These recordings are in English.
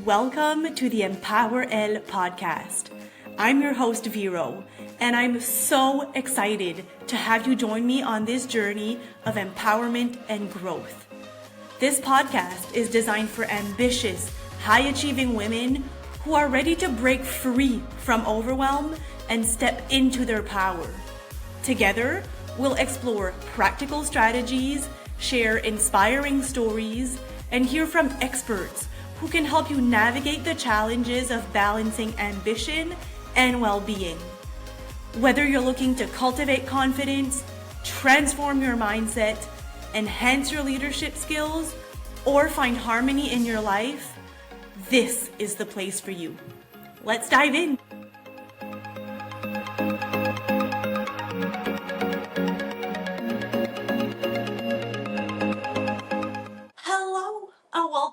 Welcome to the EmpowerElle podcast. I'm your host, Vero, and I'm so excited to have you join me on this journey of empowerment and growth. This podcast is designed for ambitious, high-achieving women who are ready to break free from overwhelm and step into their power. Together, we'll explore practical strategies, share inspiring stories, and hear from experts who can help you navigate the challenges of balancing ambition and well-being. Whether you're looking to cultivate confidence, transform your mindset, enhance your leadership skills, or find harmony in your life, this is the place for you. Let's dive in.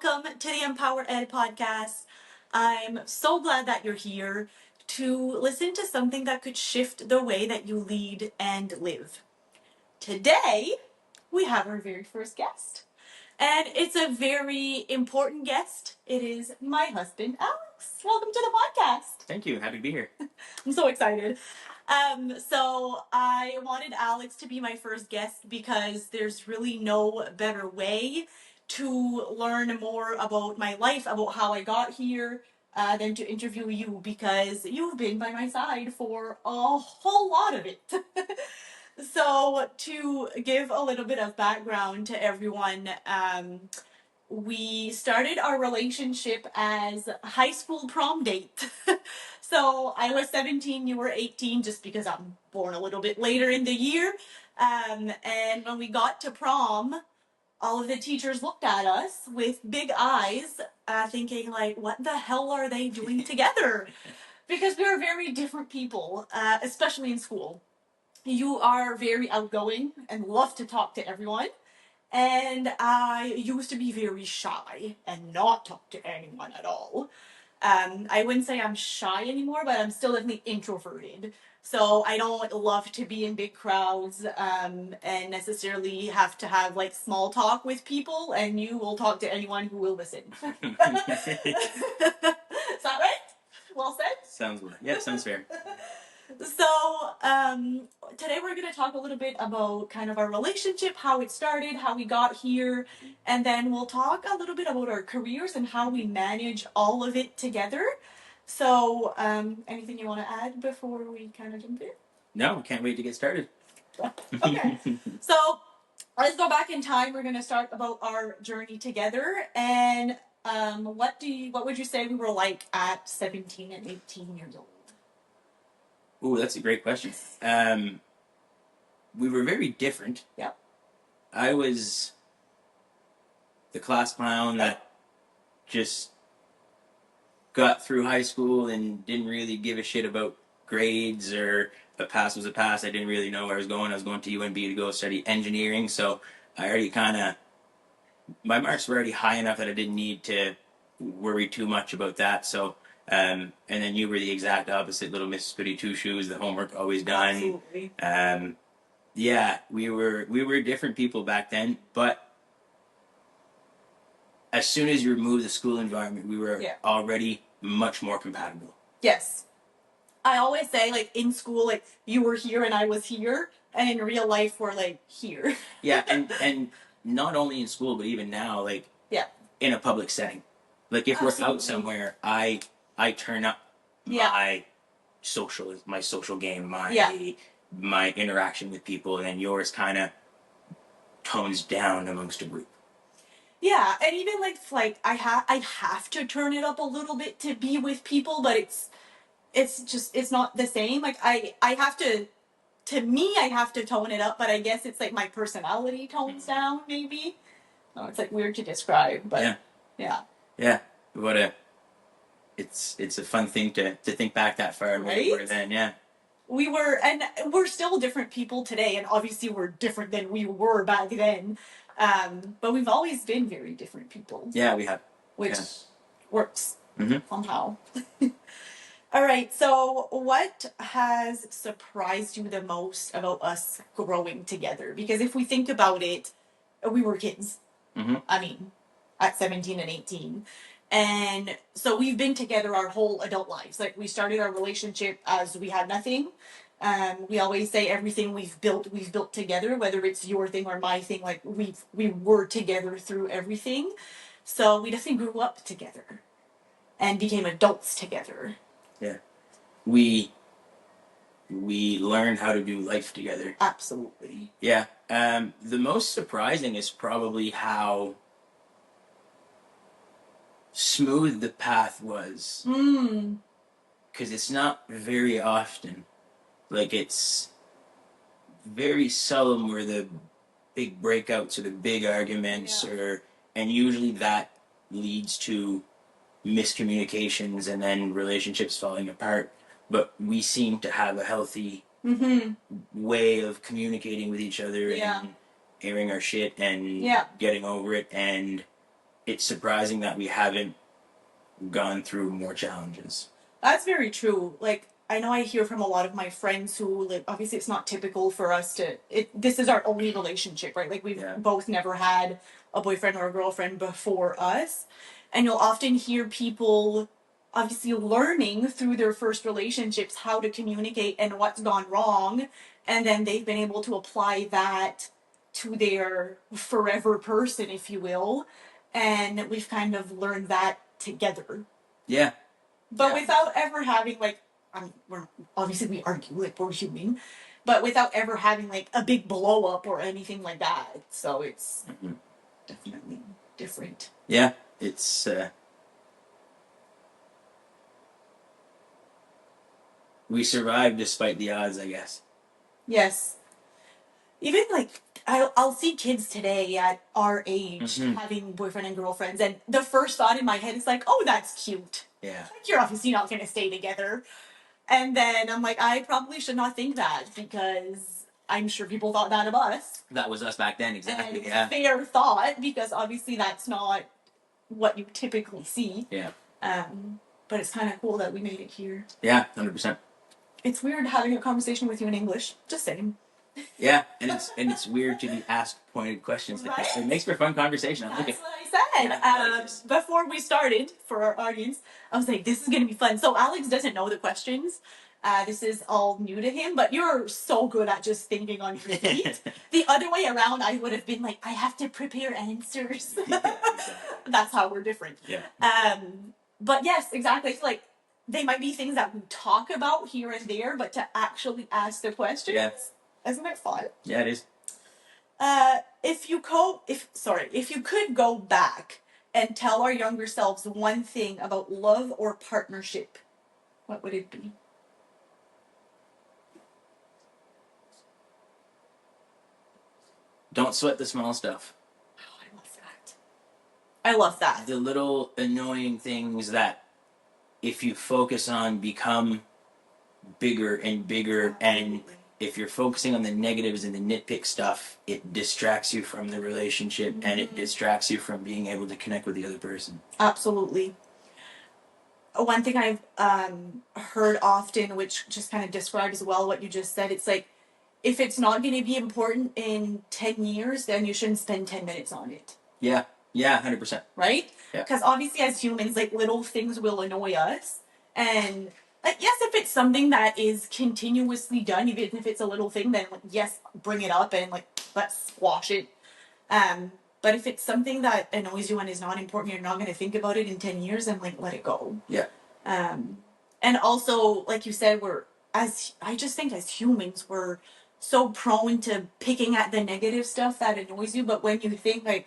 Welcome to the EmpowerElle podcast. I'm so glad that you're here to listen to something that could shift the way that you lead and live. Today, we have our very first guest, and it's a very important guest. It is my husband, Alex. Welcome to the podcast. Thank you. Happy to be here. I'm so excited. So I wanted Alex to be my first guest because there's really no better way to learn more about my life, about how I got here, than to interview you, because you've been by my side for a whole lot of it. So to give a little bit of background to everyone, we started our relationship as high school prom date. So I was 17, you were 18, just because I'm born a little bit later in the year. And when we got to prom, all of the teachers looked at us with big eyes, thinking like, what the hell are they doing together? Because we were very different people, especially in school. You are very outgoing and love to talk to everyone. And I used to be very shy and not talk to anyone at all. I wouldn't say I'm shy anymore, but I'm still definitely introverted. So I don't love to be in big crowds and necessarily have to have like small talk with people, and you will talk to anyone who will listen. Is that right? Well said? Sounds good. Yeah, sounds fair. So today we're going to talk a little bit about kind of our relationship, how it started, how we got here, and then we'll talk a little bit about our careers and how we manage all of it together. So anything you want to add before we kind of jump in? No, can't wait to get started. Okay. So let's go back in time. We're going to start about our journey together. And what would you say we were like at 17 and 18 years old? Ooh, that's a great question. We were very different. Yep. I was the class clown that just got through high school and didn't really give a shit about grades, or a pass was a pass. I didn't really know where I was going. I was going to UNB to go study engineering, so I already my marks were already high enough that I didn't need to worry too much about that. So, and then you were the exact opposite, little Miss Goody Two Shoes, the homework always done. Absolutely. Yeah, we were different people back then, but as soon as you remove the school environment, we were already much more compatible. Yes. I always say, like, in school, like, you were here and I was here, and in real life, we're, like, here. Yeah, and not only in school, but even now, like, in a public setting. Like, if we're out somewhere, I turn up my social game, my interaction with people, and then yours kind of tones down amongst a group. Yeah, and even like I have to turn it up a little bit to be with people, but it's not the same. Like I have to me, I have to tone it up, but I guess it's like my personality tones down, maybe. No, it's like weird to describe, but yeah. It's a fun thing to think back that far, right? We were then, yeah. We were, and we're still different people today, and obviously we're different than we were back then. But we've always been very different people. Yeah, we have. Which works somehow. All right, so what has surprised you the most about us growing together? Because if we think about it, we were kids. I mean, at 17 and 18. And so we've been together our whole adult lives. Like, we started our relationship as we had nothing. We always say everything we've built together, whether it's your thing or my thing. Like, we were together through everything. So we definitely grew up together and became adults together. Yeah. We learned how to do life together. Absolutely. Yeah. The most surprising is probably how smooth the path was. Because it's not very often. Like, it's very seldom where the big breakouts or the big arguments and usually that leads to miscommunications and then relationships falling apart. But we seem to have a healthy way of communicating with each other and airing our shit and getting over it. And it's surprising that we haven't gone through more challenges. That's very true. Like, I know I hear from a lot of my friends who, like, obviously it's not typical for us to, this is our only relationship, right? Like, we've both never had a boyfriend or a girlfriend before us. And you'll often hear people obviously learning through their first relationships how to communicate and what's gone wrong. And then they've been able to apply that to their forever person, if you will. And we've kind of learned that together. Yeah. But without ever having, like, I mean, we argue, like, we're human, but without ever having, like, a big blow up or anything like that. So it's definitely different. Yeah, it's we survived despite the odds, I guess. Yes. Even, like, I'll see kids today at our age having boyfriend and girlfriends, and the first thought in my head is like, oh, that's cute. Yeah. Like, you're obviously not going to stay together. And then I'm like, I probably should not think that, because I'm sure people thought that of us. That was us back then, exactly. And fair thought, because obviously that's not what you typically see. Yeah. But it's kind of cool that we made it here. Yeah, 100%. It's weird having a conversation with you in English. Just saying. Yeah, and it's weird to be asked pointed questions. Right? It makes for fun conversation. That's what I said. Before we started, for our audience, I was like, this is going to be fun. So Alex doesn't know the questions. This is all new to him, but you're so good at just thinking on your feet. The other way around, I would have been like, I have to prepare answers. That's how we're different. Yeah. But yes, exactly. It's like, they might be things that we talk about here and there, but to actually ask the questions, isn't it fun? Yeah, it is. If you could go back and tell our younger selves one thing about love or partnership, what would it be? Don't sweat the small stuff. Oh, I love that. I love that. The little annoying things that, if you focus on, become bigger and bigger. And if you're focusing on the negatives and the nitpick stuff, it distracts you from the relationship and it distracts you from being able to connect with the other person. Absolutely. One thing I've heard often, which just kind of describes well what you just said, it's like, if it's not going to be important in 10 years, then you shouldn't spend 10 minutes on it. Yeah. Yeah, 100%. Right? Yeah. Because obviously as humans, like, little things will annoy us. And, like, yes, if it's something that is continuously done, even if it's a little thing, then, like, yes, bring it up and, like, let's squash it. But if it's something that annoys you and is not important, you're not going to think about it in 10 years, then, like, let it go. Yeah. And also, like you said, I just think as humans, we're so prone to picking at the negative stuff that annoys you. But when you think, like,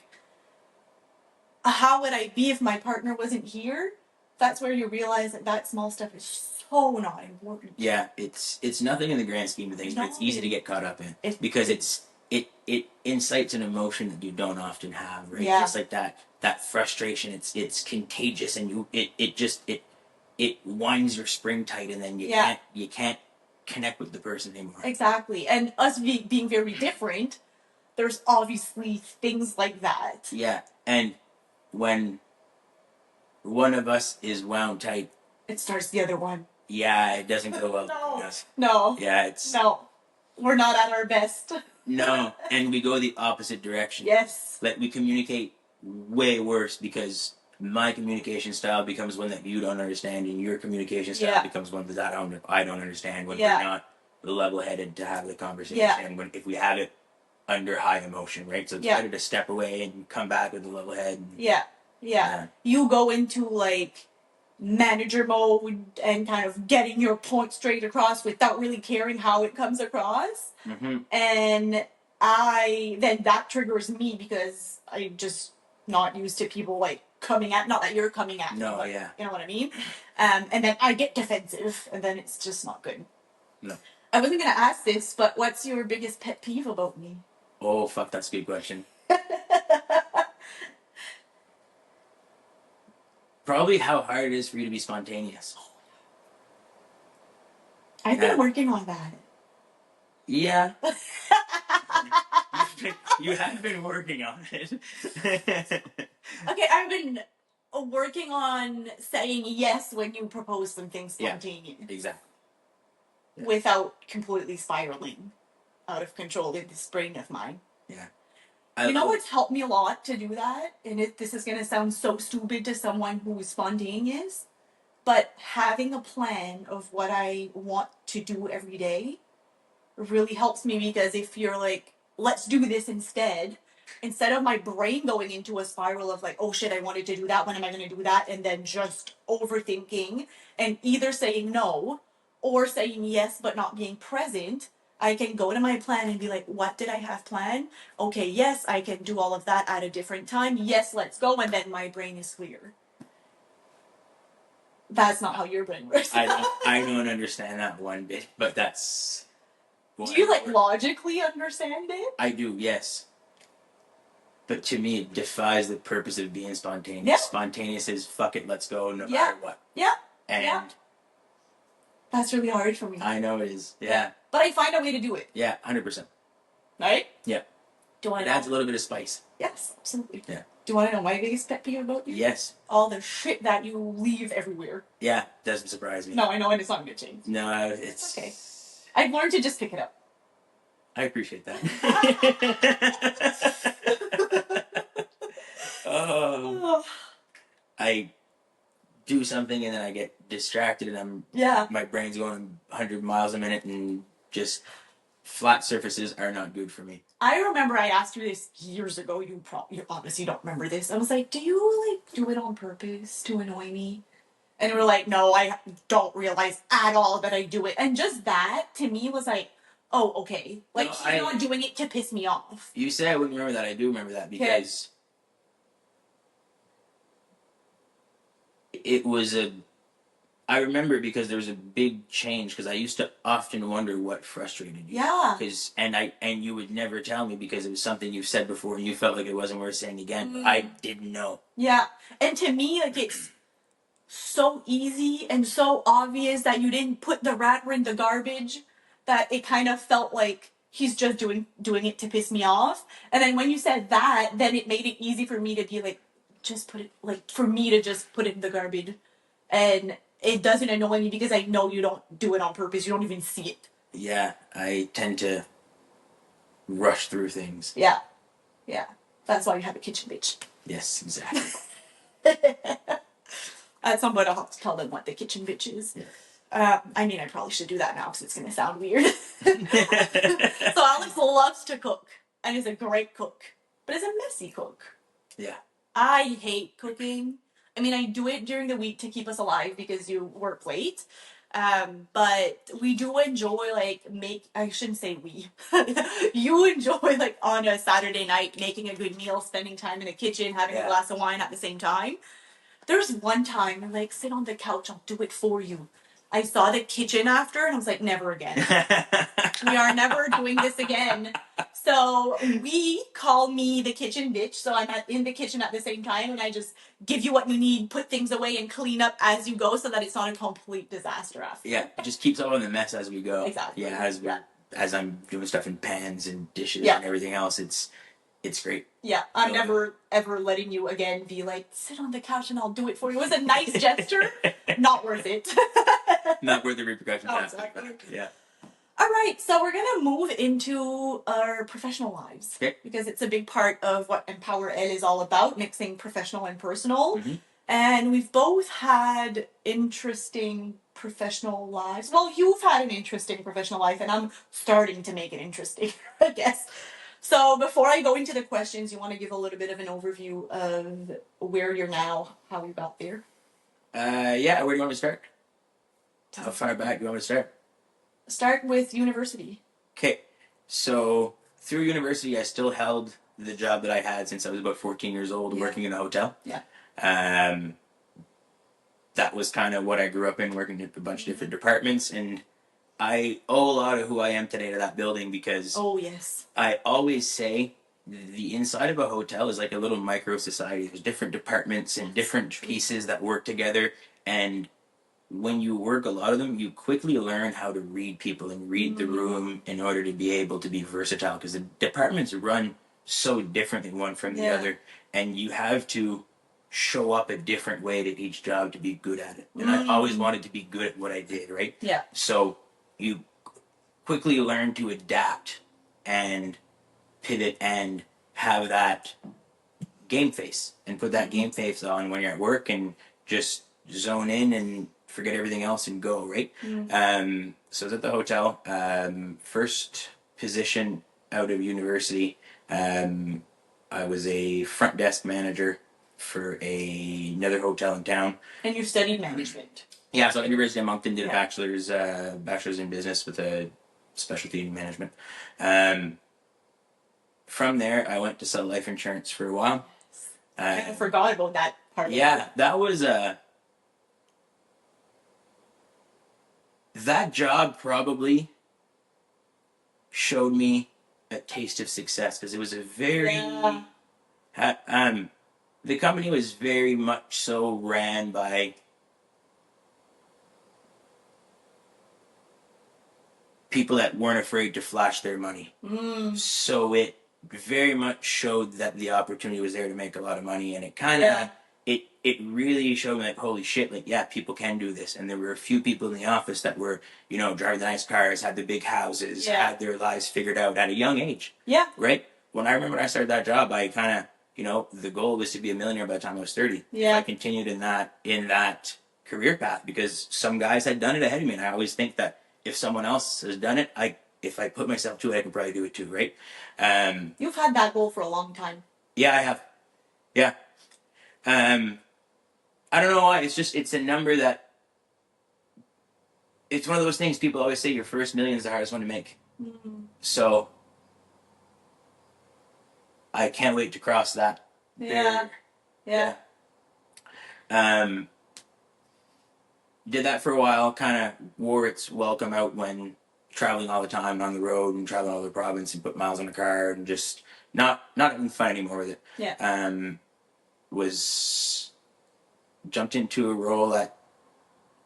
how would I be if my partner wasn't here? That's where you realize that small stuff is so not important. Yeah, it's nothing in the grand scheme of things, but it's easy to get caught up in because it incites an emotion that you don't often have, right? Yeah. It's like that frustration. It's contagious, and it winds your spring tight, and then you can't connect with the person anymore. Exactly, and us being very different, there's obviously things like that. Yeah, and when one of us is wound tight, it starts the other one. Yeah, it doesn't go well. No. Yeah, we're not at our best. No, and we go the opposite direction. Yes. Like, we communicate way worse because my communication style becomes one that you don't understand, and your communication style becomes one that I don't understand when we're not level-headed to have the conversation. If we have it under high emotion, right? So it's better to step away and come back with a level head. Yeah. You go into like manager mode and kind of getting your point straight across without really caring how it comes across. Mm-hmm. And then that triggers me because I'm just not used to people like coming at, not that you're coming at me, but you know what I mean? And then I get defensive and then it's just not good. No. I wasn't going to ask this, but what's your biggest pet peeve about me? Oh, fuck, that's a good question. Probably how hard it is for you to be spontaneous. I've been working on that. Yeah. You have been working on it. Okay, I've been working on saying yes when you propose something spontaneous. Yeah, exactly. Yeah. Without completely spiraling out of control in this brain of mine. Yeah. You know what's helped me a lot to do that? And this is going to sound so stupid to someone who is spontaneous, but having a plan of what I want to do every day really helps me, because if you're like, let's do this instead of my brain going into a spiral of like, oh shit, I wanted to do that, when am I going to do that? And then just overthinking and either saying no or saying yes but not being present, I can go to my plan and be like, what did I have planned? Okay, yes, I can do all of that at a different time. Yes, let's go. And then my brain is clear. That's not how your brain works. I don't understand that one bit, but that's... Do you like logically understand it? I do, yes. But to me, it defies the purpose of being spontaneous. Yeah. Spontaneous is fuck it, let's go, no matter what. Yeah. And that's really hard for me. I know it is. Yeah. But I find a way to do it. Yeah, 100%. Right? Yeah. It adds a little bit of spice. Yes, absolutely. Yeah. Do you want to know my biggest pet peeve about you? Yes. All the shit that you leave everywhere. Yeah, doesn't surprise me. No, I know, and it's not going to change. No, it's... Okay. I've learned to just pick it up. I appreciate that. I do something and then I get distracted and my brain's going 100 miles a minute, and just flat surfaces are not good for me. I remember I asked you this years ago. You obviously don't remember this. I was like, do you like do it on purpose to annoy me? And you were like, no, I don't realize at all that I do it. And just that to me was like, oh, okay. Like, no, you're not doing it to piss me off. You say I wouldn't remember that. I do remember that because it was I remember because there was a big change, because I used to often wonder what frustrated you. Yeah. And you would never tell me because it was something you've said before and you felt like it wasn't worth saying again. But I didn't know. Yeah. And to me, like, it's so easy and so obvious that you didn't put the rat in the garbage that it kind of felt like he's just doing it to piss me off. And then when you said that, then it made it easy for me to be like, just put it, like, for me to just put it in the garbage. And it doesn't annoy me because I know you don't do it on purpose. You don't even see it. Yeah, I tend to rush through things. Yeah. Yeah. That's why you have a kitchen bitch. Yes, exactly. At some point I'll have to tell them what the kitchen bitch is. Yeah. I mean, I probably should do that now because it's going to sound weird. So Alex loves to cook and is a great cook, but is a messy cook. Yeah. I hate cooking. I mean, I do it during the week to keep us alive because you work late. But we do enjoy, like, I shouldn't say we. You enjoy, like, on a Saturday night, making a good meal, spending time in the kitchen, having a glass of wine at the same time. There's one time, I'm like, sit on the couch, I'll do it for you. I saw the kitchen after, and I was like, never again. We are never doing this again. So we call me the kitchen bitch. So I'm in the kitchen at the same time, and I just give you what you need, put things away, and clean up as you go so that it's not a complete disaster after. Yeah, it just keeps all in the mess as we go. Exactly. Yeah, as I'm doing stuff in pans and dishes and everything else, it's great. Yeah, I'm never, ever letting you again be like, sit on the couch and I'll do it for you. It was a nice gesture. Not worth it. Not worth the repercussions. Oh, exactly. Yeah. All right, so we're gonna move into our professional lives. Okay. Because it's a big part of what EmpowerElle is all about, mixing professional and personal. Mm-hmm. And we've both had interesting professional lives. Well, you've had an interesting professional life, and I'm starting to make it interesting, I guess. So before I go into the questions, you want to give a little bit of an overview of where you're now, how you got there? Yeah, where do you want me to start? How far back do you want me to start? Start with university. Okay, so through university, I still held the job that I had since I was about 14 years old, Yeah. working in a hotel. Yeah. That was kind of what I grew up in, working in a bunch of different departments, and I owe a lot of who I am today to that building because Oh, yes. I always say the inside of a hotel is like a little micro society. There's different departments and different pieces that work together, and when you work a lot of them, you quickly learn how to read people and read the room in order to be able to be versatile because the departments run so differently one from the other, and you have to show up a different way to each job to be good at it. And I always wanted to be good at what I did, right? Yeah. So you quickly learn to adapt and pivot and have that game face and put that game face on when you're at work and just zone in and forget everything else and go, right? So I was at the hotel, first position out of university. I was a front desk manager for another hotel in town. And you studied management. Yeah, so at University of Moncton did a bachelor's in business with a specialty in management. From there, I went to sell life insurance for a while. I forgot about that part. Yeah, that was that job probably showed me a taste of success because it was a very the company was very much so ran by people that weren't afraid to flash their money. So it very much showed that the opportunity was there to make a lot of money, and it kind of it really showed me like, holy shit, like, yeah, people can do this. And there were a few people in the office that were, you know, driving the nice cars, had the big houses, had their lives figured out at a young age. Yeah. Right? When I remember when I started that job, I kind of, you know, the goal was to be a millionaire by the time I was 30. Yeah. I continued in that career path because some guys had done it ahead of me, and I always think that if someone else has done it, if I put myself to it, I can probably do it too, right? You've had that goal for a long time. Yeah, I have. Yeah. I don't know why. It's a number that. It's one of those things people always say your first million is the hardest one to make. So I can't wait to cross that. Yeah. Yeah. Did that for a while, kind of wore its welcome out when traveling all the time on the road and traveling all over the province and put miles on the car and just not having fun anymore with it. Yeah. Was jumped into a role at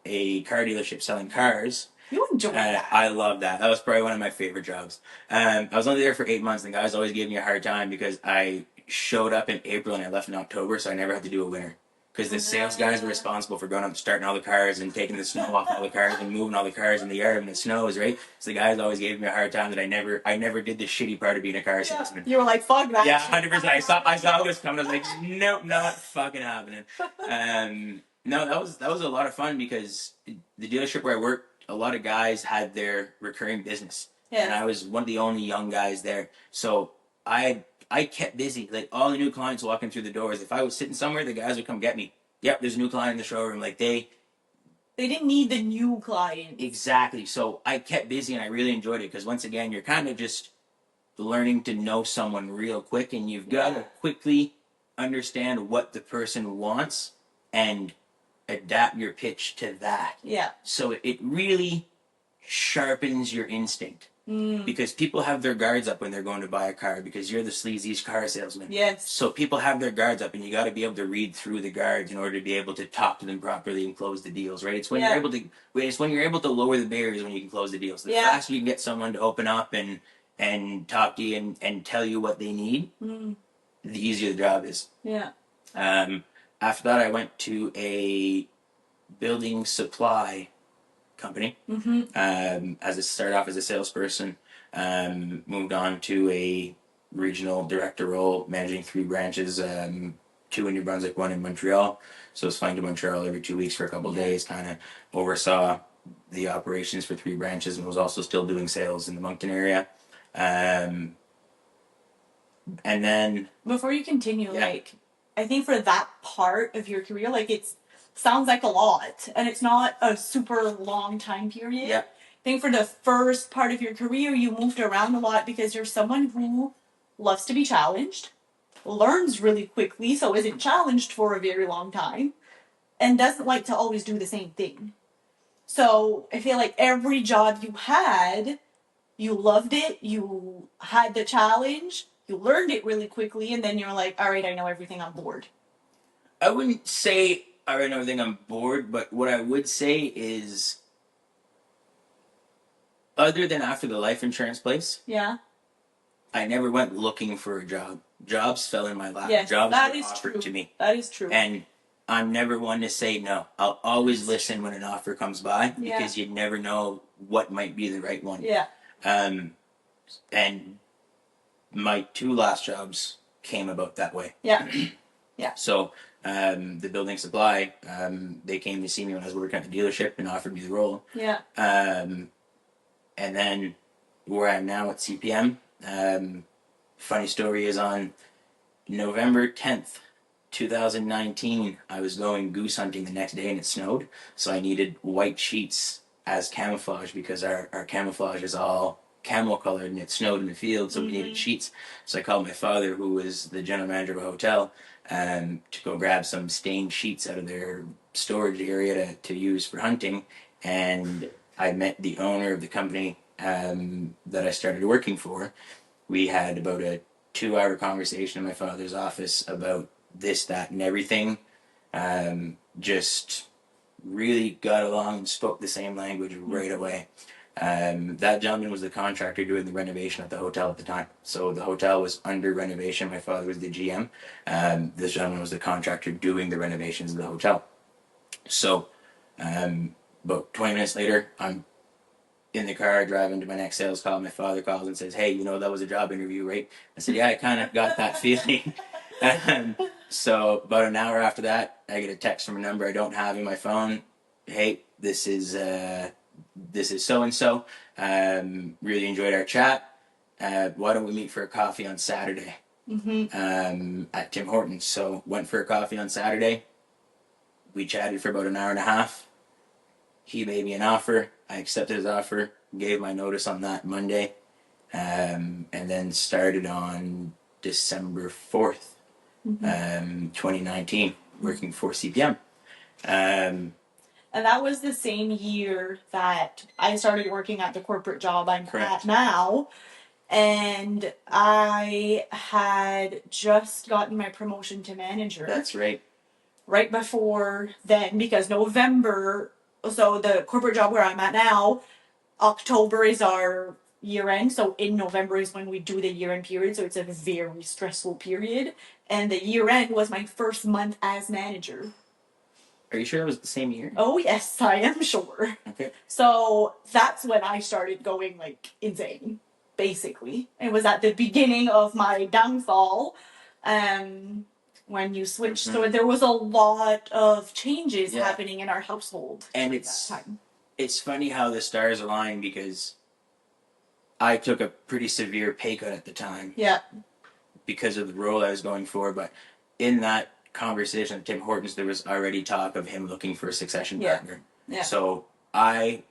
a car dealership selling cars. You enjoyed that. I love that. That was probably one of my favorite jobs. I was only there for 8 months, and the guys always gave me a hard time because I showed up in April and I left in October, so I never had to do a winter. Because the sales guys were responsible for going up and starting all the cars and taking the snow off all the cars and moving all the cars in the yard when it snows, right? So the guys always gave me a hard time that I never did the shitty part of being a car salesman. You were like, fuck that. Yeah, 100%. I saw this coming. I was like, nope, not fucking happening. No, that was a lot of fun because the dealership where I worked, a lot of guys had their recurring business, and I was one of the only young guys there. So I kept busy. Like all the new clients walking through the doors. If I was sitting somewhere, the guys would come get me. Yep, there's a new client in the showroom. Like they didn't need the new client. Exactly. So I kept busy and I really enjoyed it because once again, you're kind of just learning to know someone real quick, and you've got to quickly understand what the person wants and adapt your pitch to that. Yeah. So it really sharpens your instinct. Because people have their guards up when they're going to buy a car because you're the sleazy car salesman. Yes. So people have their guards up, and you got to be able to read through the guards in order to be able to talk to them properly and close the deals, right? It's when you're able to lower the barriers when you can close the deals. The faster you can get someone to open up and talk to you and tell you what they need, the easier the job is. Yeah. After that, I went to a building supply company. Mm-hmm. As a start off as a salesperson, moved on to a regional director role, managing 3 branches, 2 in New Brunswick, 1 in Montreal. So I was flying to Montreal every 2 weeks for a couple of days, kind of oversaw the operations for 3 branches, and was also still doing sales in the Moncton area. And then Before you continue, like, I think for that part of your career, like, it sounds like a lot, and it's not a super long time period. Yeah. I think for the first part of your career, you moved around a lot because you're someone who loves to be challenged, learns really quickly, so isn't challenged for a very long time, and doesn't like to always do the same thing. So I feel like every job you had, you loved it, you had the challenge, you learned it really quickly, and then you're like, all right, I know everything, I'm bored. I wouldn't say I already know everything, I'm bored, but what I would say is, other than after the life insurance place, Yeah. I never went looking for a job. Jobs fell in my lap. Yes, Jobs that were is offered true. to me. That is true. And I'm never one to say no. I'll always listen when an offer comes by, Yeah. because you never know what might be the right one. Yeah. And my 2 last jobs came about that way. Yeah. Yeah. So the building supply, they came to see me when I was working at the dealership and offered me the role. Yeah. And then where I'm now at CPM, funny story is, on November 10th, 2019, I was going goose hunting the next day and it snowed. So I needed white sheets as camouflage, because our camouflage is all camel colored and it snowed in the field, so we needed sheets. So I called my father, who was the general manager of a hotel, to go grab some stained sheets out of their storage area to use for hunting. And I met the owner of the company that I started working for. We had about a 2-hour conversation in my father's office about this, that, and everything. Just really got along and spoke the same language right away. That gentleman was the contractor doing the renovation at the hotel at the time. So the hotel was under renovation. My father was the GM. This gentleman was the contractor doing the renovations of the hotel. So about 20 minutes later, I'm in the car driving to my next sales call. My father calls and says, "Hey, that was a job interview, right?" I said, "Yeah, I kind of got that feeling." So about an hour after that, I get a text from a number I don't have in my phone. "Hey, this is so and so. Really enjoyed our chat. Why don't we meet for a coffee on Saturday at Tim Hortons?" So went for a coffee on Saturday. We chatted for about an hour and a half. He made me an offer. I accepted his offer, gave my notice on that Monday, and then started on December 4th, 2019, working for CPM. And that was the same year that I started working at the corporate job I'm at now. And I had just gotten my promotion to manager. That's right. Right before then, because November, so the corporate job where I'm at now, October is our year end. So in November is when we do the year end period. So it's a very stressful period. And the year end was my first month as manager. Are you sure it was the same year? Oh, yes, I am sure. Okay. So that's when I started going like insane, basically. It was at the beginning of my downfall. When you switched. So there was a lot of changes happening in our household. And it's funny how the stars align, because I took a pretty severe pay cut at the time. Yeah. Because of the role I was going for. But in that conversation with Tim Hortons, there was already talk of him looking for a succession partner. Yeah. So I,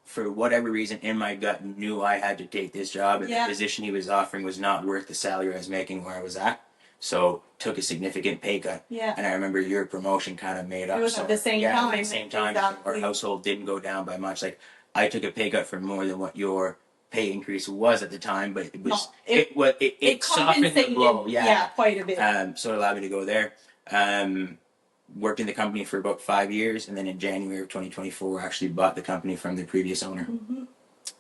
for whatever reason, in my gut, knew I had to take this job, and the position he was offering was not worth the salary I was making where I was at. So took a significant pay cut. Yeah. And I remember your promotion kind of made up. It was at the same time. At the same time. Exactly. Our household didn't go down by much. Like, I took a pay cut for more than what your pay increase was at the time, but it was it softened the blow. Yeah, quite a bit. So it allowed me to go there. Worked in the company for about 5 years, and then in January of 2024, actually bought the company from the previous owner.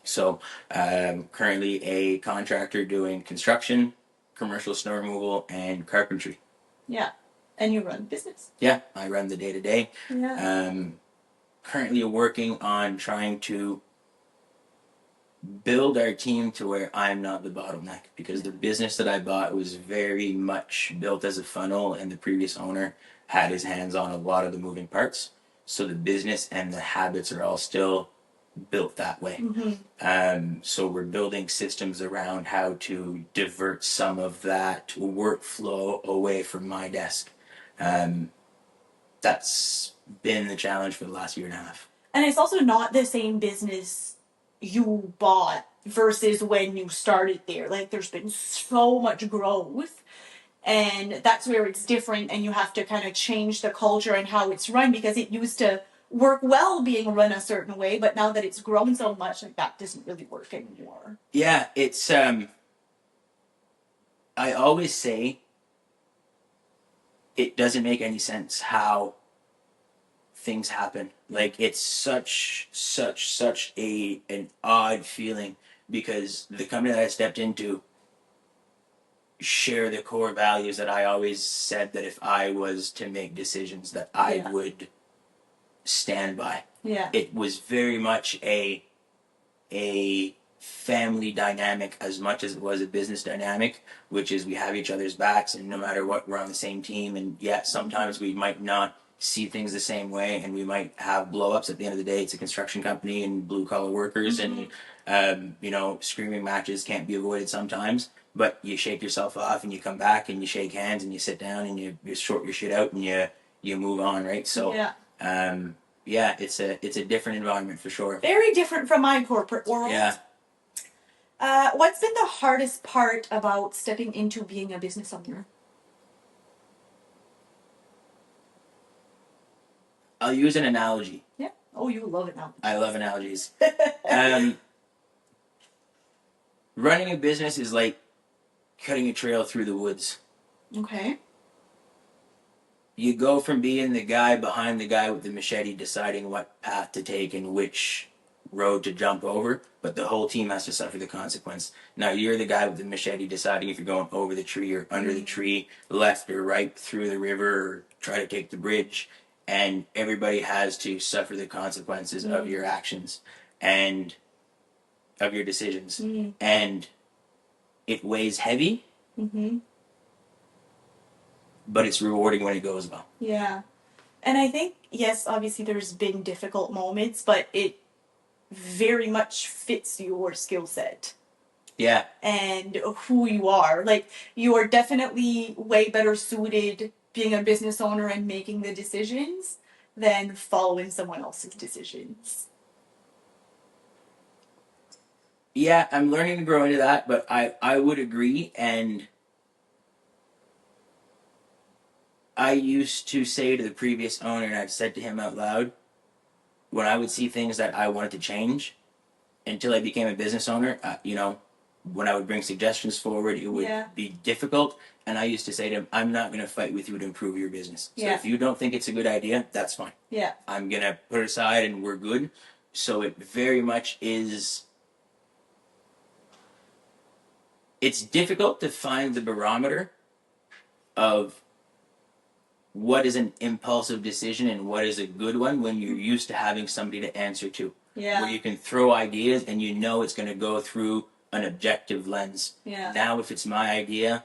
So currently a contractor doing construction, commercial snow removal, and carpentry. Yeah. And you run business. Yeah, I run the day-to-day. Yeah. currently working on trying to build our team to where I'm not the bottleneck, because the business that I bought was very much built as a funnel, and the previous owner had his hands on a lot of the moving parts. So the business and the habits are all still built that way. So we're building systems around how to divert some of that workflow away from my desk. That's been the challenge for the last year and a half. And it's also not the same business you bought versus when you started there. Like, there's been so much growth, and that's where it's different, and you have to kind of change the culture and how it's run, because it used to work well being run a certain way, but now that it's grown so much, like, that doesn't really work anymore. Yeah, it's I always say it doesn't make any sense how things happen. Like, it's such an odd feeling, because the company that I stepped into share the core values that I always said that if I was to make decisions that I would stand by. Yeah. It was very much a family dynamic as much as it was a business dynamic, which is we have each other's backs, and no matter what, we're on the same team. And yet sometimes we might not see things the same way, and we might have blow-ups. At the end of the day, it's a construction company and blue-collar workers, and screaming matches can't be avoided sometimes. But you shake yourself off, and you come back, and you shake hands, and you sit down, and you sort your shit out, and you move on, right? So it's a different environment for sure. Very different from my corporate world. Yeah. What's been the hardest part about stepping into being a business owner? I'll use an analogy. Yeah. Oh, you love it now. I love analogies. Running a business is like cutting a trail through the woods. Okay. You go from being the guy behind the guy with the machete deciding what path to take and which road to jump over, but the whole team has to suffer the consequence. Now you're the guy with the machete deciding if you're going over the tree or under the tree, left or right, through the river, or try to take the bridge, and everybody has to suffer the consequences of your actions and of your decisions. And it weighs heavy, but it's rewarding when it goes well. Yeah. And I think, yes, obviously there's been difficult moments, but it very much fits your skill set. Yeah. And who you are. Like, you are definitely way better suited being a business owner and making the decisions than following someone else's decisions. Yeah, I'm learning to grow into that, but I would agree. And I used to say to the previous owner, and I've said to him out loud, when I would see things that I wanted to change, until I became a business owner, when I would bring suggestions forward, it would be difficult. And I used to say to him, I'm not going to fight with you to improve your business. So if you don't think it's a good idea, that's fine. Yeah. I'm going to put it aside and we're good. So it very much is... It's difficult to find the barometer of what is an impulsive decision and what is a good one when you're used to having somebody to answer to. Yeah. Where you can throw ideas and you know it's going to go through an objective lens. Yeah. Now, if it's my idea,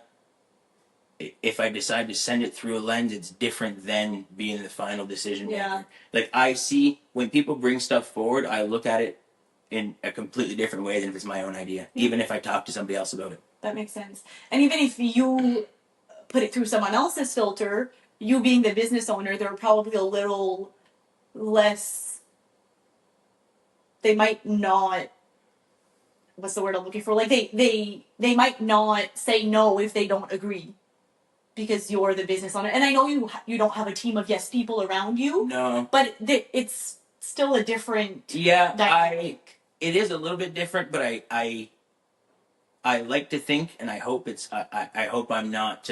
if I decide to send it through a lens, it's different than being the final decision maker. Yeah. Like, I see, when people bring stuff forward, I look at it in a completely different way than if it's my own idea, even if I talk to somebody else about it. That makes sense. And even if you put it through someone else's filter, you being the business owner, they're probably a little less... They might not... What's the word I'm looking for? Like, they might not say no if they don't agree, because you're the business owner. And I know you don't have a team of yes people around you. No. But it's still a different dynamic. It is a little bit different, but I like to think, and I hope I hope I'm not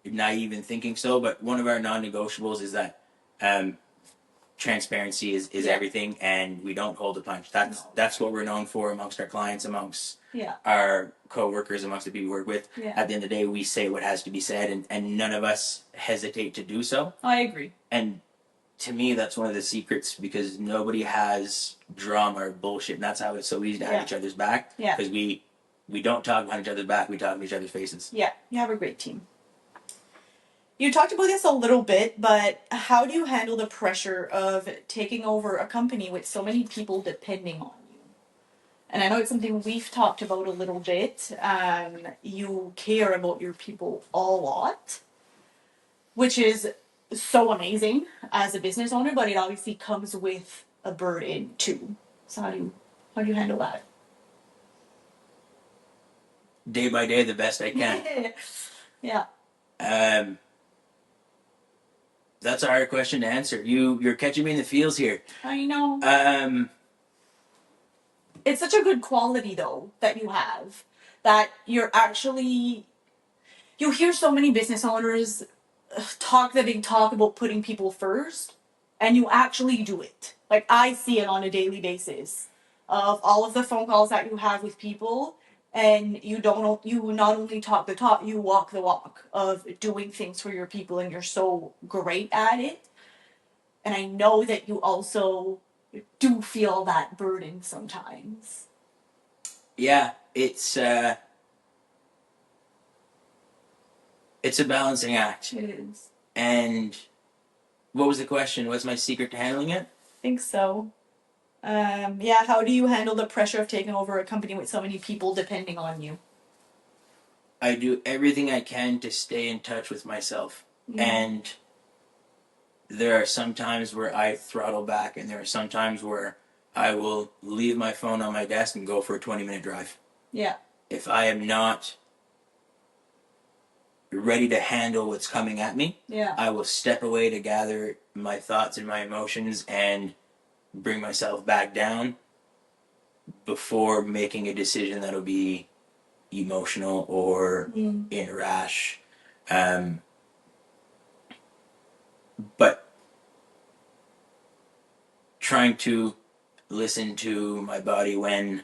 naive in thinking so, but one of our non-negotiables is that transparency is everything, and we don't hold a punch. That's what we're known for amongst our clients, amongst our co-workers, amongst the people we work with. At the end of the day, we say what has to be said, and none of us hesitate to do so. I agree. And to me, that's one of the secrets, because nobody has drama or bullshit, and that's how it's so easy to have each other's back. Yeah. Because we don't talk behind each other's back, we talk in each other's faces. Yeah, you have a great team. You talked about this a little bit, but how do you handle the pressure of taking over a company with so many people depending on you? And I know it's something we've talked about a little bit. You care about your people a lot, which is so amazing as a business owner, but it obviously comes with a burden too. So how do you handle that? Day by day, the best I can. Yeah. That's a hard question to answer. You're catching me in the feels here. I know. It's such a good quality though that you have, that you're actually, you hear so many business owners talk the big talk about putting people first, and you actually do it. Like, I see it on a daily basis of all of the phone calls that you have with people, and you not only talk the talk, you walk the walk of doing things for your people, and you're so great at it. And I know that you also do feel that burden sometimes. Yeah, it's a balancing act. It is. And what was the question? What's my secret to handling it? I think so. Yeah, how do you handle the pressure of taking over a company with so many people depending on you? I do everything I can to stay in touch with myself. And there are some times where I throttle back, and there are some times where I will leave my phone on my desk and go for a 20-minute drive. Yeah. If I am not ready to handle what's coming at me, I will step away to gather my thoughts and my emotions and bring myself back down before making a decision that'll be emotional or irrash. But trying to listen to my body when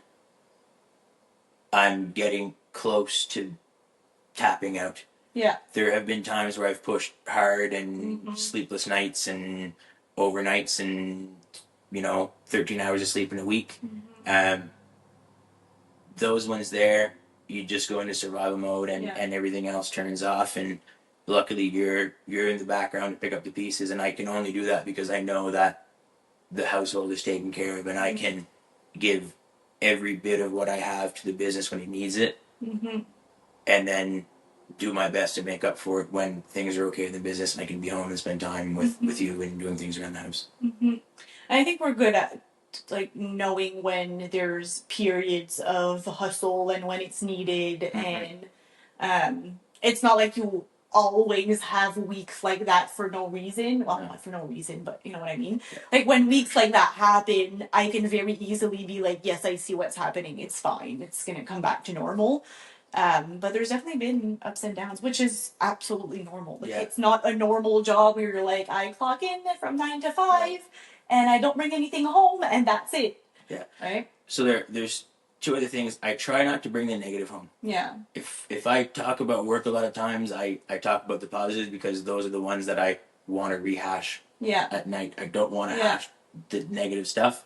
I'm getting close to tapping out. Yeah. There have been times where I've pushed hard, and sleepless nights and overnights and 13 hours of sleep in a week. Those ones there, you just go into survival mode, and everything else turns off, and luckily you're in the background to pick up the pieces, and I can only do that because I know that the household is taken care of, and I can give every bit of what I have to the business when it needs it, and then do my best to make up for it when things are okay in the business, and I can be home and spend time with you and doing things around the house. I think we're good at knowing when there's periods of hustle and when it's needed, and it's not like you always have weeks like that for no reason. Well, not for no reason, but you know what I mean. Like, when weeks like that happen, I can very easily be like, yes, I see what's happening, it's fine, it's gonna come back to normal. But there's definitely been ups and downs, which is absolutely normal. Like, it's not a normal job where you're like, I clock in from 9 to 5 and I don't bring anything home, and that's it. Yeah. Right? So there's two other things. I try not to bring the negative home. Yeah. If I talk about work a lot of times, I talk about the positives, because those are the ones that I want to rehash at night. I don't want to hash the negative stuff.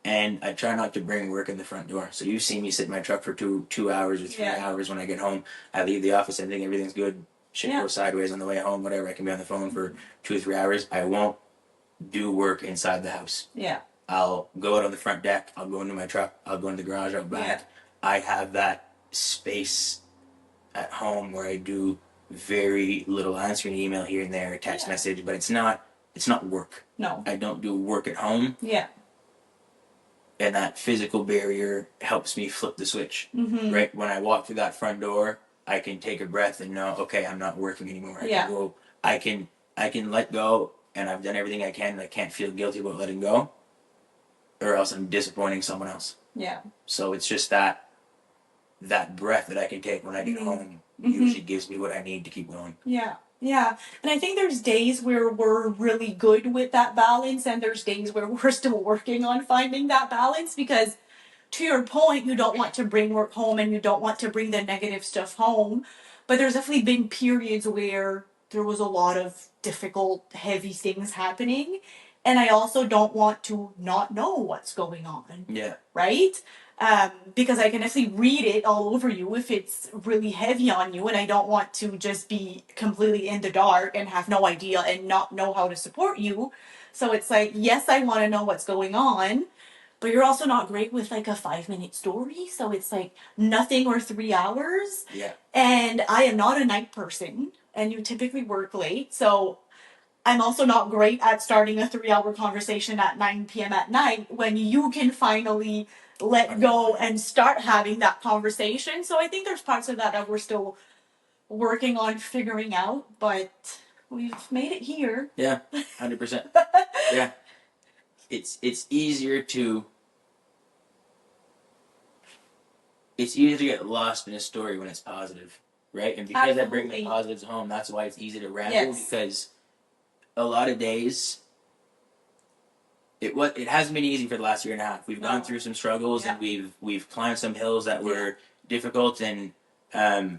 And I try not to bring work in the front door. So you see me sit in my truck for two hours or 3 hours. When I get home, I leave the office and think everything's good. Shit goes sideways on the way home, whatever. I can be on the phone for 2 or 3 hours. I won't do work inside the house. Yeah. I'll go out on the front deck. I'll go into my truck. I'll go into the garage out back. Yeah. I have that space at home where I do very little, answering an email here and there, a text message, but it's not work. No. I don't do work at home. Yeah. And that physical barrier helps me flip the switch. Right? When I walk through that front door, I can take a breath and know, okay, I'm not working anymore. I can let go, and I've done everything I can, and I can't feel guilty about letting go, or else I'm disappointing someone else. Yeah. So it's just that breath that I can take when I get home usually gives me what I need to keep going. Yeah. Yeah. And I think there's days where we're really good with that balance, and there's days where we're still working on finding that balance, because to your point, you don't want to bring work home and you don't want to bring the negative stuff home. But there's definitely been periods where there was a lot of difficult, heavy things happening. and I also don't want to not know what's going on. Yeah. Right? Because I can actually read it all over you if it's really heavy on you, and I don't want to just be completely in the dark and have no idea and not know how to support you. So it's like, yes, I want to know what's going on, but you're also not great with like a 5-minute story. So it's like nothing or 3 hours. Yeah. And I am not a night person, and you typically work late. So I'm also not great at starting a 3-hour conversation at 9 p.m. at night when you can finally let go and start having that conversation. So I think there's parts of that that we're still working on figuring out, but we've made it here. Yeah, 100%. Yeah. It's easier to get lost in a story when it's positive, right? And because I bring the positives home, that's why it's easy to ramble, because a lot of days it hasn't been easy for the last year and a half. We've gone through some struggles, and we've climbed some hills that were difficult, and I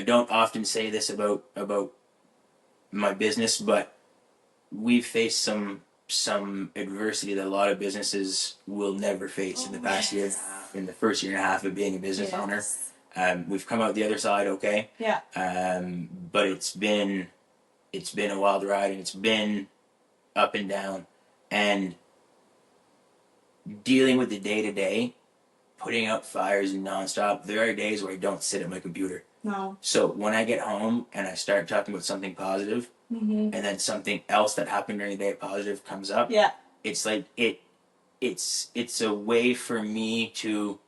don't often say this about my business, but we've faced some adversity that a lot of businesses will never face in the past year and a half, in the first year and a half of being a business owner. We've come out the other side okay. Yeah. But it's been a wild ride, and it's been up and down, and dealing with the day to day, putting out fires nonstop. There are days where I don't sit at my computer. No. So when I get home and I start talking about something positive, and then something else that happened during the day positive comes up, it's like it's a way for me to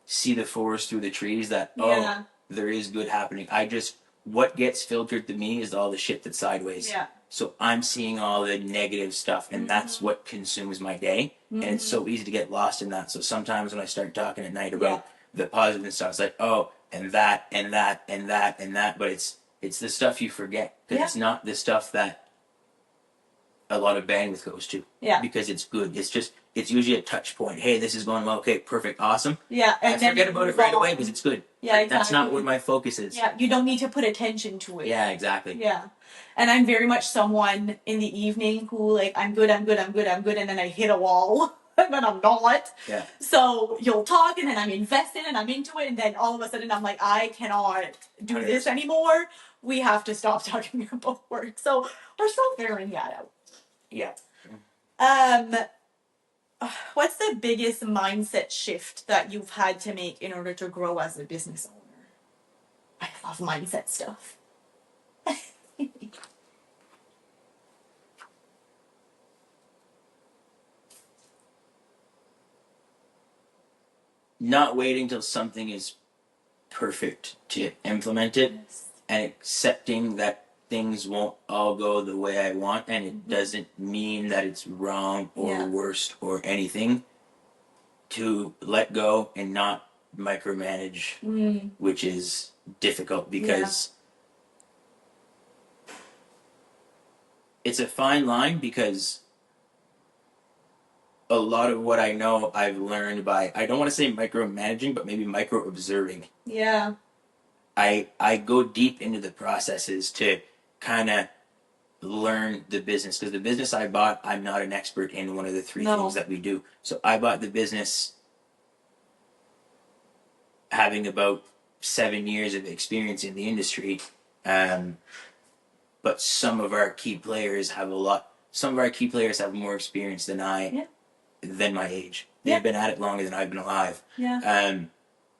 see the forest through the trees, that there is good happening. What gets filtered to me is all the shit that's sideways. Yeah. So I'm seeing all the negative stuff, and that's what consumes my day. And it's so easy to get lost in that. So sometimes when I start talking at night about the positive stuff, it's like, oh, and that, and that, and that, and that. But it's the stuff you forget, because it's not the stuff that a lot of bandwidth goes to. Yeah. Because it's good. It's usually a touch point. Hey, this is going well. Okay, perfect, awesome. Yeah. And I forget about it right away because it's good. Yeah, exactly. That's not where my focus is. Yeah, you don't need to put attention to it. Yeah, exactly. Yeah. And I'm very much someone in the evening who, like, I'm good, and then I hit a wall, and then I'm not. Yeah. So you'll talk, and then I'm invested, and I'm into it, and then all of a sudden I'm like, I cannot do this anymore. We have to stop talking about work. So we're still figuring that out. Yeah. What's the biggest mindset shift that you've had to make in order to grow as a business owner? I love mindset stuff. Not waiting till something is perfect to implement it, and accepting that things won't all go the way I want, and it doesn't mean that it's wrong or worst or anything. To let go and not micromanage, which is difficult, because it's a fine line, because a lot of what I know I've learned by, I don't want to say micromanaging, but maybe micro-observing. Yeah. I go deep into the processes to kind of learn the business, because the business I bought, I'm not an expert in one of the three things that we do. So I bought the business having about 7 years of experience in the industry, but some of our key players have more experience than than my age. They've been at it longer than I've been alive. Yeah.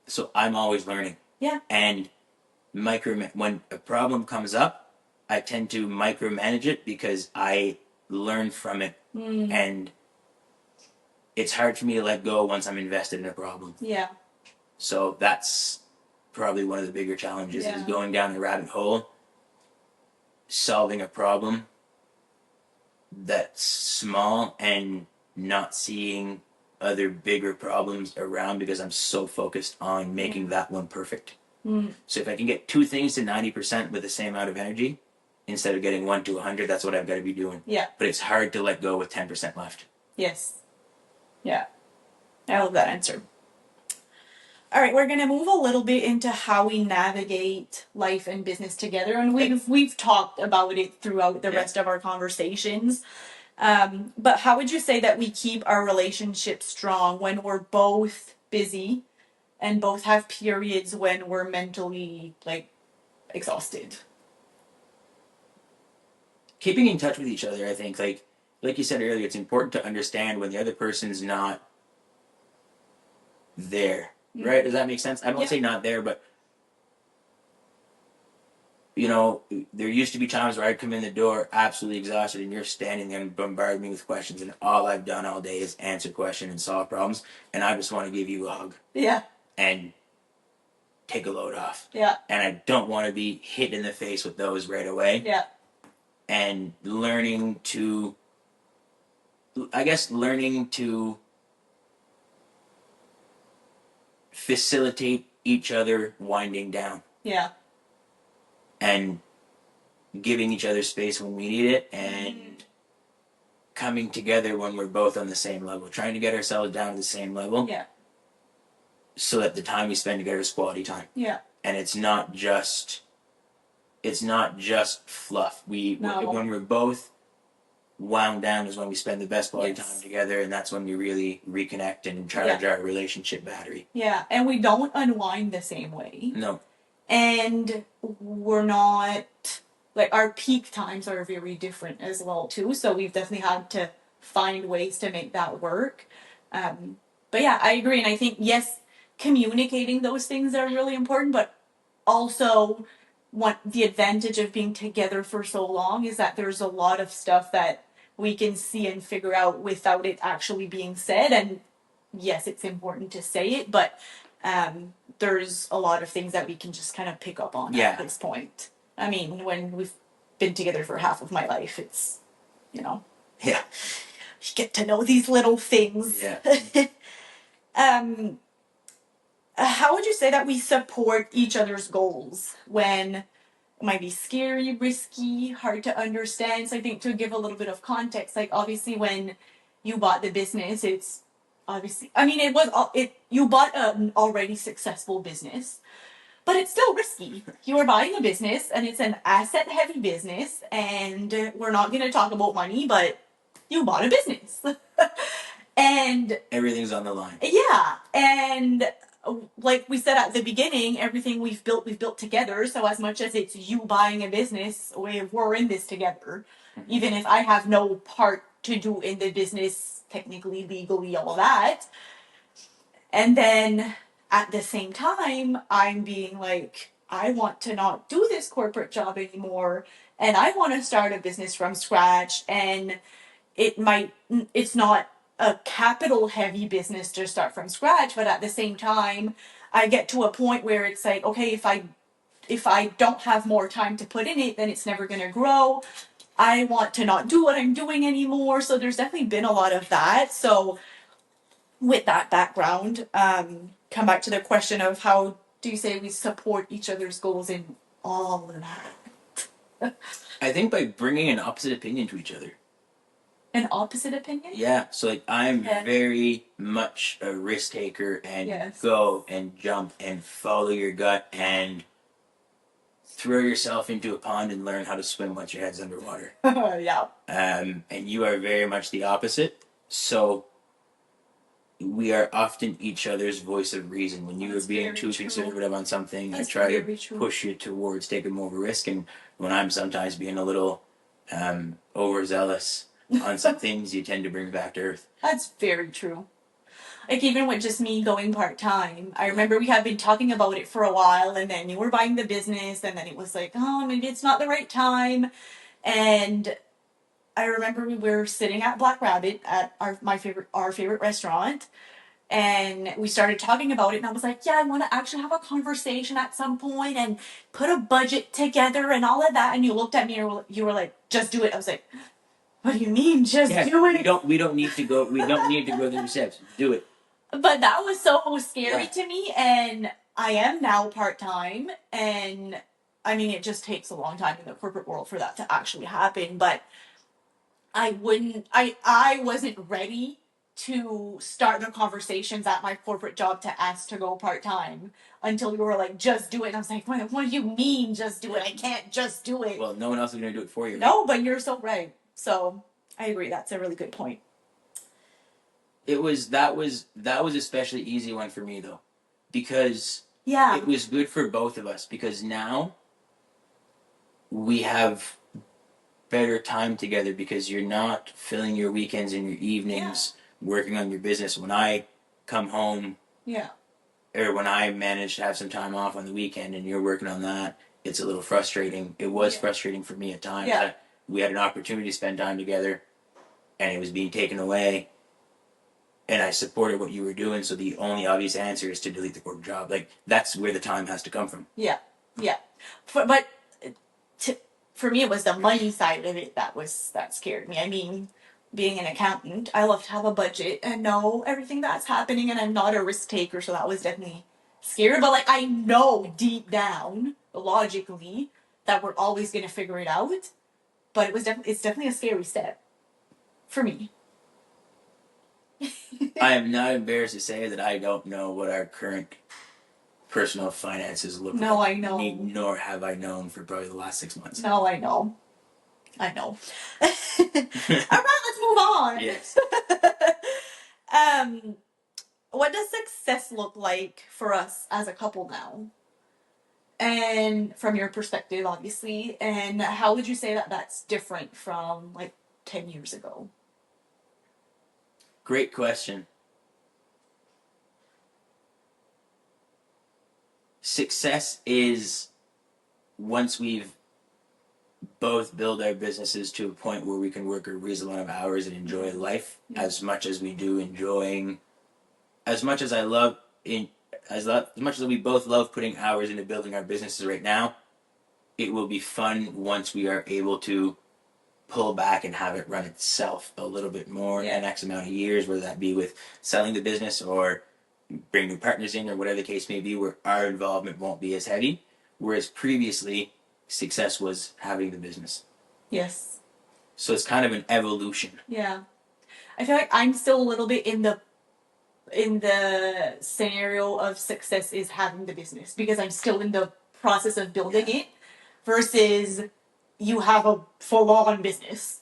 So I'm always learning. Yeah. And when a problem comes up, I tend to micromanage it, because I learn from it, and it's hard for me to let go once I'm invested in a problem. Yeah. So that's probably one of the bigger challenges, is going down the rabbit hole, solving a problem that's small, and not seeing other bigger problems around, because I'm so focused on making that one perfect. So if I can get 2 things to 90% with the same amount of energy, instead of getting 1 to 100, that's what I've got to be doing. Yeah. But it's hard to let go with 10% left. Yes. Yeah. I love that answer. All right, we're gonna move a little bit into how we navigate life and business together, and we've talked about it throughout the rest of our conversations. But how would you say that we keep our relationship strong when we're both busy and both have periods when we're mentally like exhausted? Keeping in touch with each other, I think, like you said earlier, it's important to understand when the other person's not there. Mm-hmm. Right? Does that make sense? I don't say not there, but you know, there used to be times where I'd come in the door absolutely exhausted and you're standing there and bombarding me with questions, and all I've done all day is answer questions and solve problems, and I just want to give you a hug. Yeah. And take a load off. Yeah. And I don't want to be hit in the face with those right away. Yeah. And learning to facilitate each other winding down. Yeah. And giving each other space when we need it, and coming together when we're both on the same level, trying to get ourselves down to the same level. Yeah. So that the time we spend together is quality time. Yeah. And it's not just fluff. When we're both wound down is when we spend the best quality time together, and that's when we really reconnect and charge our relationship battery. Yeah, and we don't unwind the same way. No. And we're not, like, our peak times are very different as well too, so we've definitely had to find ways to make that work. But yeah, I agree, and I think, yes, communicating those things are really important, but also the advantage of being together for so long is that there's a lot of stuff that we can see and figure out without it actually being said. And yes, it's important to say it, but there's a lot of things that we can just kind of pick up on at this point. I mean, when we've been together for half of my life, it's, you know. Yeah. You get to know these little things. Yeah. How would you say that we support each other's goals when it might be scary, risky, hard to understand? So I think to give a little bit of context, like obviously when you bought the business, it's obviously, I mean, you bought an already successful business, but it's still risky. You are buying a business and it's an asset heavy business, and we're not going to talk about money, but you bought a business. And everything's on the line. Yeah. And like we said at the beginning, everything we've built together. So as much as it's you buying a business, we're in this together. Mm-hmm. Even if I have no part to do in the business, technically, legally, all that. And then at the same time, I'm being like, I want to not do this corporate job anymore, and I want to start a business from scratch. And it's not a capital heavy business to start from scratch, but at the same time, I get to a point where it's like, okay, if I don't have more time to put in it, then it's never going to grow. I want to not do what I'm doing anymore. So there's definitely been a lot of that. So with that background, come back to the question of how do you say we support each other's goals in all of that? I think by bringing an opposite opinion to each other. An opposite opinion? Yeah. So like I'm very much a risk taker and go and jump and follow your gut and throw yourself into a pond and learn how to swim once your head's underwater. Yeah. And you are very much the opposite. So we are often each other's voice of reason. When you are being too conservative on something, I try to push you towards taking more of a risk. And when I'm sometimes being a little overzealous on some things, you tend to bring back to earth. That's very true. Like even with just me going part-time, I remember we had been talking about it for a while, and then you were buying the business, and then it was like, oh, maybe it's not the right time. And I remember we were sitting at Black Rabbit at our favorite restaurant, and we started talking about it, and I was like, yeah, I want to actually have a conversation at some point and put a budget together and all of that. And you looked at me and you were like, just do it. I was like, what do you mean, just do it? We don't need to go through the steps. Do it. But that was so scary to me, and I am now part-time, and I mean, it just takes a long time in the corporate world for that to actually happen, but I wasn't ready to start the conversations at my corporate job to ask to go part-time until you were like, just do it. And I was like, what do you mean just do it? I can't just do it. Well, no one else is going to do it for you. No, but you're so right. So I agree. That's a really good point. That was especially easy one for me though, because Yeah. it was good for both of us, because now we have better time together because you're not filling your weekends and your evenings working on your business. When I come home, or when I manage to have some time off on the weekend and you're working on that, it's a little frustrating. It was frustrating for me at times. We had an opportunity to spend time together and it was being taken away, and I supported what you were doing, so the only obvious answer is to delete the corporate job. Like, that's where the time has to come from. Yeah. For me, it was the money side of it that scared me. I mean, being an accountant, I love to have a budget and know everything that's happening, and I'm not a risk taker, so that was definitely scary. But like, I know deep down, logically, that we're always gonna figure it out. But it's definitely a scary step for me. I am not embarrassed to say that I don't know what our current personal finances look like. No, I know. Nor have I known for probably the last 6 months. No, I know. All right, let's move on. Yes. What does success look like for us as a couple now? And from your perspective, obviously, and how would you say that that's different from like 10 years ago? Great question. Success is once we've both build our businesses to a point where we can work a reasonable amount of hours and enjoy life as much as we do enjoying, as much as much as we both love putting hours into building our businesses right now. It will be fun once we are able to pull back and have it run itself a little bit more in X amount of years, whether that be with selling the business or bring new partners in or whatever the case may be, where our involvement won't be as heavy. Whereas previously, success was having the business. Yes. So it's kind of an evolution. Yeah. I feel like I'm still a little bit in the scenario of success is having the business, because I'm still in the process of building it, versus you have a full-on business.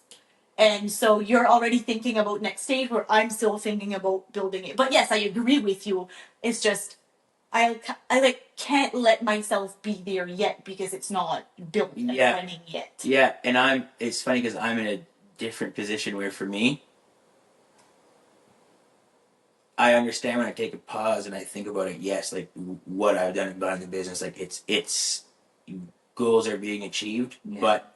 And so you're already thinking about next stage, where I'm still thinking about building it. But yes, I agree with you. It's just I like can't let myself be there yet because it's not built and running yet. Yeah, and it's funny because I'm in a different position where for me, I understand when I take a pause and I think about it, yes, like what I've done in building the business, like it's goals are being achieved, but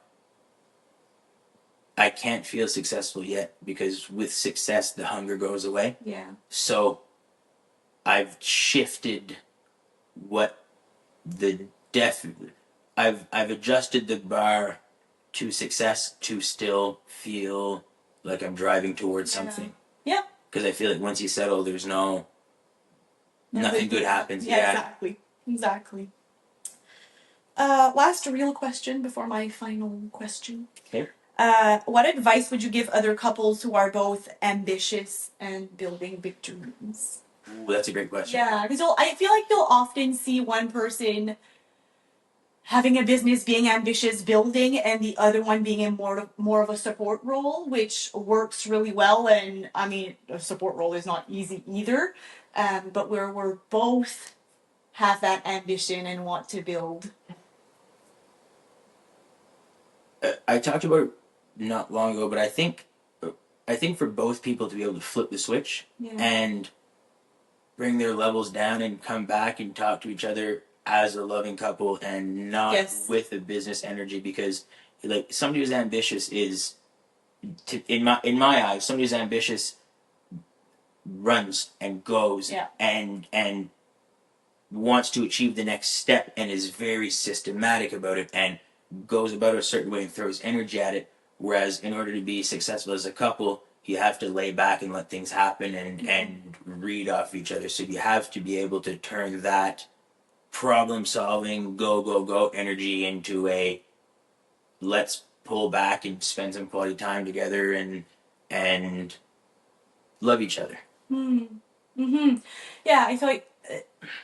I can't feel successful yet, because with success, the hunger goes away. Yeah. So I've shifted what I've adjusted the bar to success to still feel like I'm driving towards something. Yeah. Because I feel like once you settle, there's nothing good happens. Yeah, exactly. Last real question before my final question. Okay. What advice would you give other couples who are both ambitious and building big dreams? Ooh, that's a great question. Yeah, because I feel like you'll often see one person having a business, being ambitious, building, and the other one being in more of a support role, which works really well. And I mean, a support role is not easy either, but where we're both have that ambition and want to build. I talked about it not long ago, but I think for both people to be able to flip the switch and bring their levels down and come back and talk to each other as a loving couple and not with a business energy, because like somebody who's ambitious is, in my eyes, somebody who's ambitious runs and goes and wants to achieve the next step and is very systematic about it and goes about it a certain way and throws energy at it. Whereas in order to be successful as a couple, you have to lay back and let things happen and read off each other. So you have to be able to turn that problem solving, go energy into a let's pull back and spend some quality time together and love each other. Yeah, I feel like,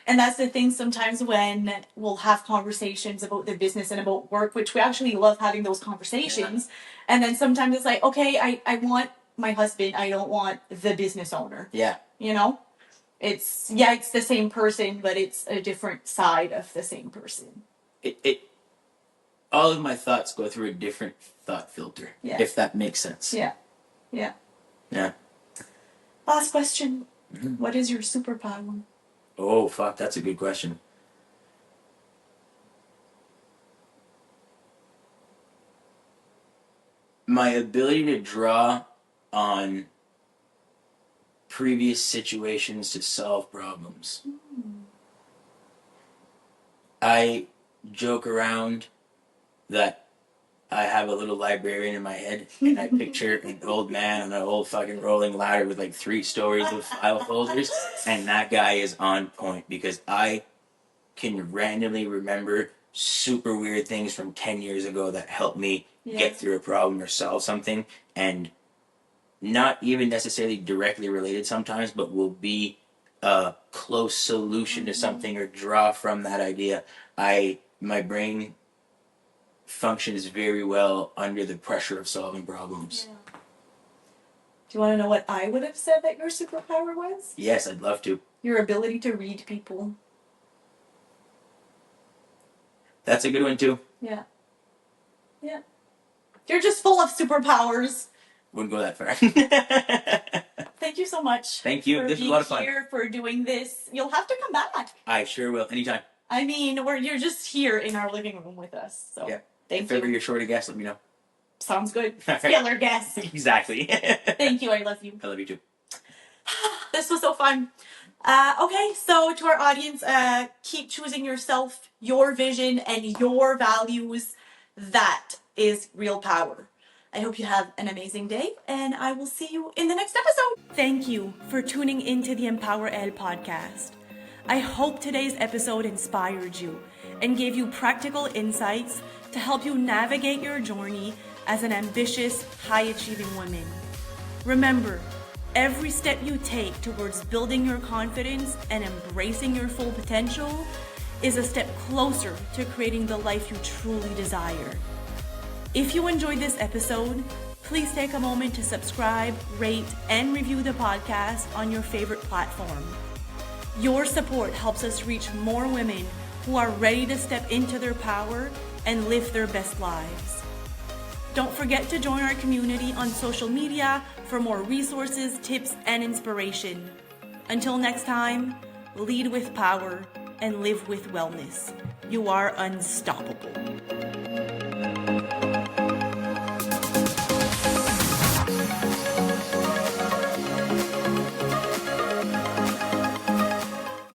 and that's the thing sometimes when we'll have conversations about the business and about work, which we actually love having those conversations. And then sometimes it's like, okay, I want my husband, I don't want the business owner. Yeah. You know? It's the same person, but it's a different side of the same person. All of my thoughts go through a different thought filter, if that makes sense. Yeah. Last question. What is your superpower? Oh, fuck, that's a good question. My ability to draw on previous situations to solve problems. I joke around that I have a little librarian in my head, and I picture an old man on an old fucking rolling ladder with like 3 stories of file folders, and that guy is on point because I can randomly remember super weird things from 10 years ago that helped me get through a problem or solve something, and not even necessarily directly related sometimes, but will be a close solution to something or draw from that idea. My brain functions very well under the pressure of solving problems. Yeah. Do you want to know what I would have said that your superpower was? Yes, I'd love to. Your ability to read people. That's a good one too. Yeah. You're just full of superpowers. Wouldn't go that far. Thank you so much. Thank you. This was a lot of fun. Here for doing this. You'll have to come back. I sure will. Anytime. I mean, you're just here in our living room with us. So yeah. Thank you. If ever you're short a guest, let me know. Sounds good. Filler guest. Exactly. Thank you. I love you. I love you too. This was so fun. Okay, so to our audience, keep choosing yourself, your vision, and your values. That is real power. I hope you have an amazing day, and I will see you in the next episode. Thank you for tuning into the EmpowerElle podcast. I hope today's episode inspired you and gave you practical insights to help you navigate your journey as an ambitious, high-achieving woman. Remember, every step you take towards building your confidence and embracing your full potential is a step closer to creating the life you truly desire. If you enjoyed this episode, please take a moment to subscribe, rate, and review the podcast on your favorite platform. Your support helps us reach more women who are ready to step into their power and live their best lives. Don't forget to join our community on social media for more resources, tips, and inspiration. Until next time, lead with power and live with wellness. You are unstoppable.